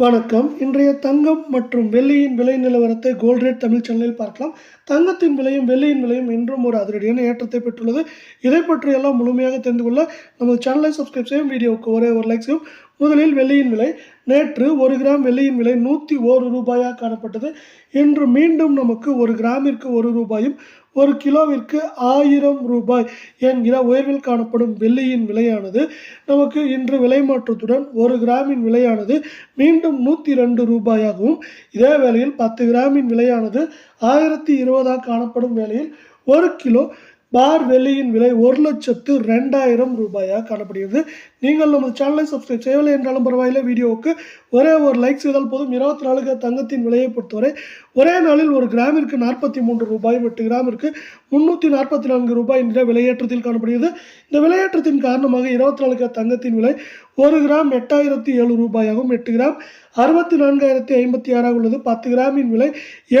வணக்கம். இன்றைய தங்கம் மற்றும் வெள்ளியின் விலை நிலவரத்தை கோல்ட் ரேட் தமிழ் சேனலில் பார்க்கலாம். தங்கத்தின் விலையும் வெள்ளியின் விலையும் இன்றும் ஒரு அதிரடியான ஏற்றத்தை பெற்றுள்ளது. இதை பற்றி எல்லாம் முழுமையாக தெரிந்து கொள்ள நமது சேனலை சப்ஸ்கிரைப் செய்யும், வீடியோவுக்கு ஒரே ஒரு லைக் செய்யும். முதலில் வெள்ளியின் விலை. நேற்று 1 கிராம் வெள்ளியின் விலை 101 ரூபாயாக காணப்பட்டது. இன்று மீண்டும் நமக்கு 1 கிராமிற்கு 1 ரூபாயும் 1 கிலோவிற்கு 1000 ரூபாய் என்கிற உயர்வில் காணப்படும் வெள்ளியின் விலையானது நமக்கு இன்று விலை மாற்றத்துடன் 1 கிராமின் விலையானது மீண்டும் 102 ரூபாயாகவும், இதே வேளையில் 10 கிராமின் விலையானது 1020 காணப்படும் வேளையில் 1 கிலோ பார் வெள்ளியின் விலை 1,02,000 ரூபாயாக காணப்படுகிறது. நீங்கள் நமது சேனலை சப்ஸ்கிரைப் செய்யவில்லை என்றாலும் பரவாயில்லை, வீடியோவுக்கு ஒரே ஒரு லைக் செய்தால் போதும். 24 தங்கத்தின் விலையை பொறுத்தவரை ஒரே நாளில் 1 கிராமிற்கு 43 ரூபாயும் 8 கிராமிற்கு 344 ரூபாய் என்ற விலையேற்றத்தில் காணப்படுகிறது. இந்த விலையேற்றத்தின் காரணமாக 24 தங்கத்தின் விலை 1 கிராம் 8,007 ரூபாயாகவும் 8 கிராம் 64,056 உள்ளது. 10 கிராமின் விலை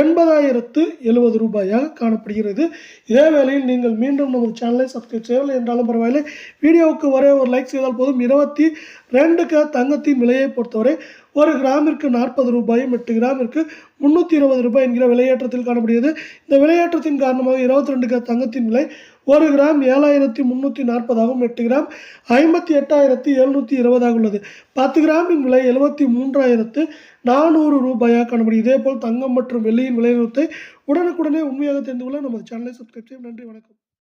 80,070 ரூபாயாக காணப்படுகிறது. இதே வேளையில் நீங்கள் மீண்டும் நமது சேனலை சப்ஸ்கிரைப் செய்யவில்லை என்றாலும் பரவாயில்லை, வீடியோவுக்கு ஒரே ஒரு லைக் செய்தால் போதும். 22 தங்கத்தின் விலையை பொறுத்தவரை 1 கிராமிற்கு 40 ரூபாயும் 8 கிராமிற்கு 320 ரூபாய் என்கிற விலையேற்றத்தில் காணப்படுகிறது. இந்த விலையேற்றத்தின் காரணமாக 22 தங்கத்தின் விலை 1 கிராம் 7,340 8 கிராம் 58,720 உள்ளது. 10 கிராமின் விலை 73,400 ரூபாயாக காணப்படுகிறது. இதேபோல் தங்கம் மற்றும் வெள்ளியின் விலைநிறுவனத்தை உடனுக்குடனே உண்மையாக தெரிந்து கொள்ள நமது சேனலை சப்ஸ்கிரைப் செய்யும். நன்றி, வணக்கம்.